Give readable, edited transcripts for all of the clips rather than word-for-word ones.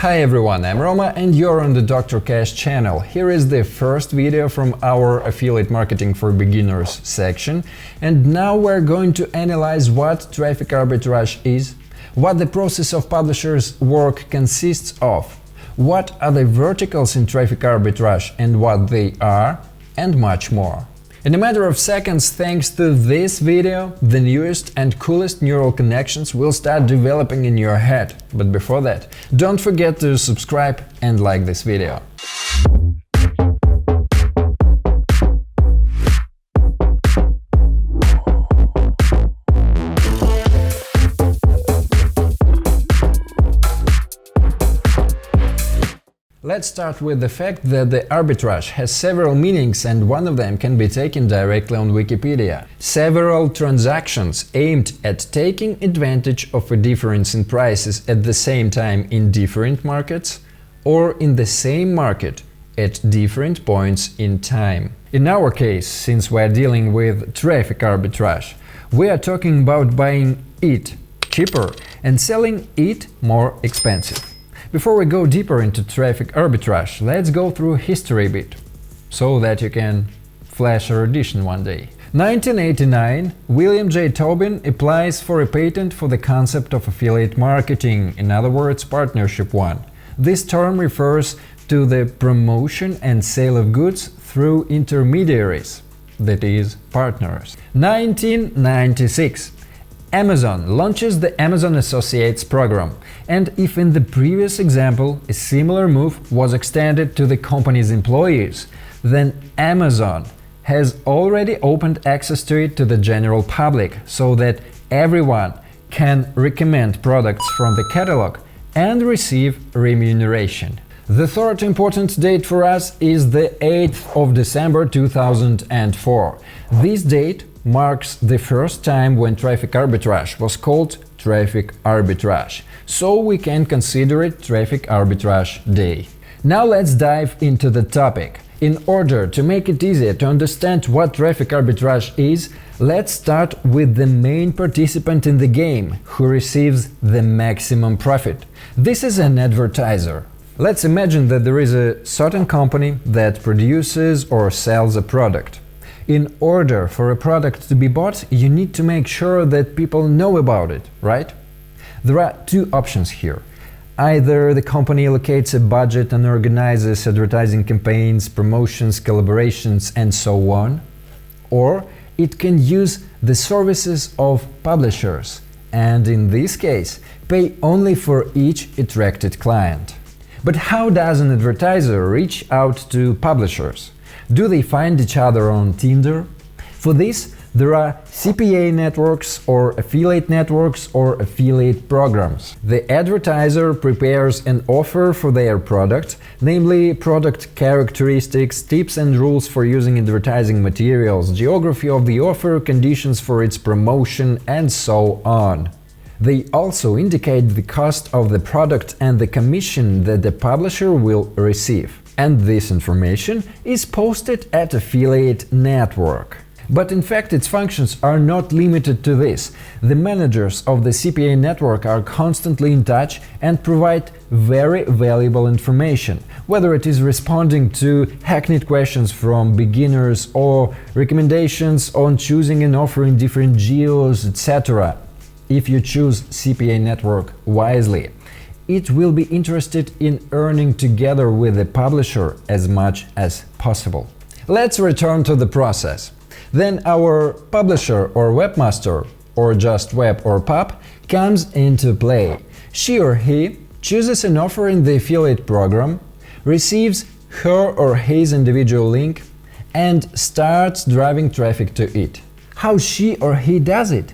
Hi everyone, I'm Roma and you're on the Dr. Cash channel. Here is the first video from our Affiliate Marketing for Beginners section, and now we're going to analyze what traffic arbitrage is, what the process of publishers' work consists of, what are the verticals in traffic arbitrage and what they are, and much more. In a matter of seconds, thanks to this video, the newest and coolest neural connections will start developing in your head. But before that, don't forget to subscribe and like this video. Let's start with the fact that the arbitrage has several meanings and one of them can be taken directly on Wikipedia. Several transactions aimed at taking advantage of a difference in prices at the same time in different markets or in the same market at different points in time. In our case, since we're dealing with traffic arbitrage, we are talking about buying it cheaper and selling it more expensive. Before we go deeper into traffic arbitrage, let's go through history a bit, so that you can flash a edition one day. 1989, William J. Tobin applies for a patent for the concept of affiliate marketing, in other words, partnership one. This term refers to the promotion and sale of goods through intermediaries, that is, partners. 1996. Amazon launches the Amazon Associates program, and if in the previous example a similar move was extended to the company's employees, then Amazon has already opened access to it to the general public, so that everyone can recommend products from the catalog and receive remuneration. The third important date for us is the 8th of December 2004. This date marks the first time when traffic arbitrage was called Traffic Arbitrage, so we can consider it Traffic Arbitrage Day. Now let's dive into the topic. In order to make it easier to understand what traffic arbitrage is, let's start with the main participant in the game, who receives the maximum profit. This is an advertiser. Let's imagine that there is a certain company that produces or sells a product. In order for a product to be bought, you need to make sure that people know about it, right? There are two options here. Either the company allocates a budget and organizes advertising campaigns, promotions, collaborations, and so on, or it can use the services of publishers, and in this case, pay only for each attracted client. But how does an advertiser reach out to publishers? Do they find each other on Tinder? For this, there are CPA networks or affiliate networks or affiliate programs. The advertiser prepares an offer for their product, namely product characteristics, tips and rules for using advertising materials, geography of the offer, conditions for its promotion, and so on. They also indicate the cost of the product and the commission that the publisher will receive. And this information is posted at affiliate network. But in fact, its functions are not limited to this. The managers of the CPA network are constantly in touch and provide very valuable information, whether it is responding to hackneyed questions from beginners or recommendations on choosing an offer in different geos, etc. If you choose CPA network wisely, it will be interested in earning together with the publisher as much as possible. Let's return to the process. Then our publisher or webmaster, or just web or pub, comes into play. She or he chooses an offer in the affiliate program, receives her or his individual link, and starts driving traffic to it. How she or he does it?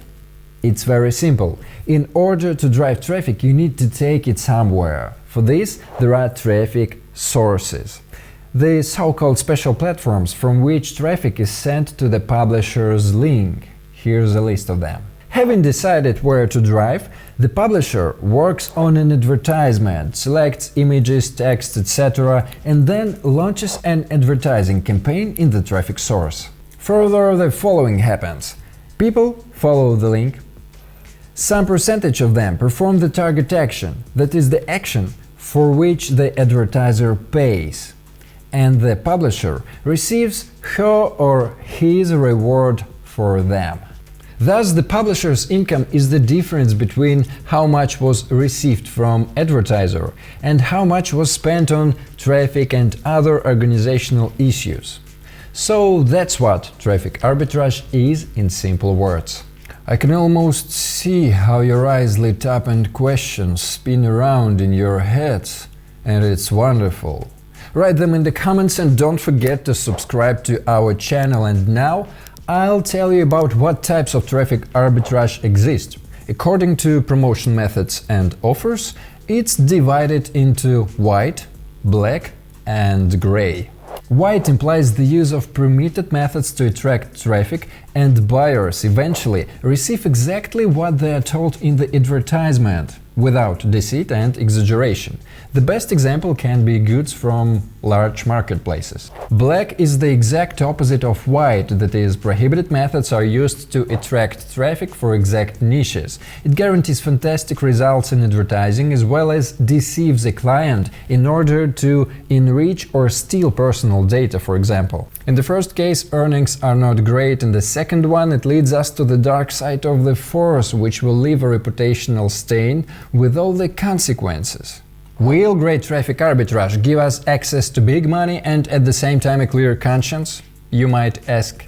It's very simple. In order to drive traffic, you need to take it somewhere. For this, there are traffic sources, the so-called special platforms from which traffic is sent to the publisher's link. Here's a list of them. Having decided where to drive, the publisher works on an advertisement, selects images, text, etc., and then launches an advertising campaign in the traffic source. Further, the following happens. People follow the link. Some percentage of them perform the target action, that is the action for which the advertiser pays, and the publisher receives her or his reward for them. Thus, the publisher's income is the difference between how much was received from advertiser and how much was spent on traffic and other organizational issues. So that's what traffic arbitrage is in simple words. I can almost see how your eyes lit up and questions spin around in your heads, and it's wonderful. Write them in the comments and don't forget to subscribe to our channel. And now I'll tell you about what types of traffic arbitrage exist. According to promotion methods and offers, it's divided into white, black, and gray. White implies the use of permitted methods to attract traffic, and buyers eventually receive exactly what they are told in the advertisement, without deceit and exaggeration. The best example can be goods from large marketplaces. Black is the exact opposite of white, that is, prohibited methods are used to attract traffic for exact niches. It guarantees fantastic results in advertising as well as deceives a client in order to enrich or steal personal data, for example. In the first case, earnings are not great. In the second one, it leads us to the dark side of the force, which will leave a reputational stain with all the consequences. Will great traffic arbitrage give us access to big money and at the same time a clear conscience? You might ask.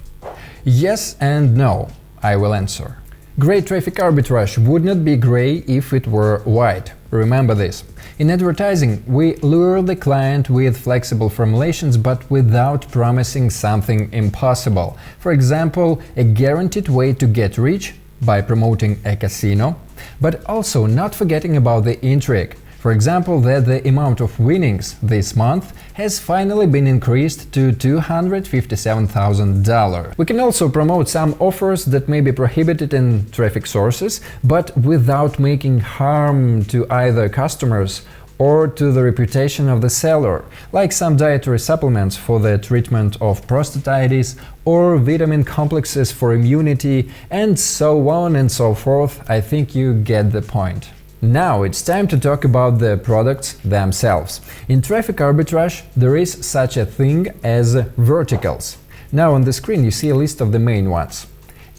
Yes and no, I will answer. Great traffic arbitrage would not be gray if it were white. Remember this. In advertising, we lure the client with flexible formulations but without promising something impossible. For example, a guaranteed way to get rich by promoting a casino, but also not forgetting about the intrigue. For example, that the amount of winnings this month has finally been increased to $257,000. We can also promote some offers that may be prohibited in traffic sources, but without making harm to either customers or to the reputation of the seller, like some dietary supplements for the treatment of prostatitis or vitamin complexes for immunity, and so on and so forth. I think you get the point. Now it's time to talk about the products themselves. In traffic arbitrage, there is such a thing as verticals. Now on the screen you see a list of the main ones.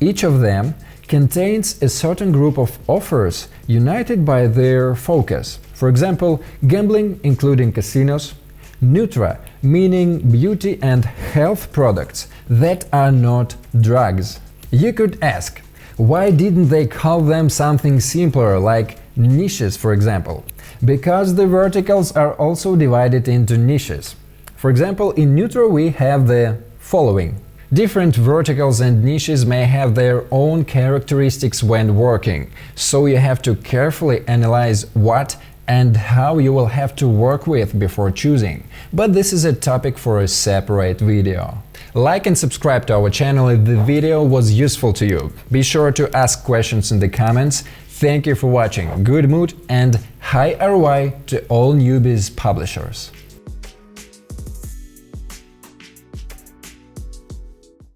Each of them contains a certain group of offers united by their focus. For example, gambling, including casinos; Nutra, meaning beauty and health products that are not drugs. You could ask, why didn't they call them something simpler, like niches, for example? Because the verticals are also divided into niches. For example, in Nutra we have the following. Different verticals and niches may have their own characteristics when working, so you have to carefully analyze what and how you will have to work with before choosing. But this is a topic for a separate video. Like and subscribe to our channel if the video was useful to you. Be sure to ask questions in the comments. Thank you for watching. Good mood and high ROI to all newbies publishers.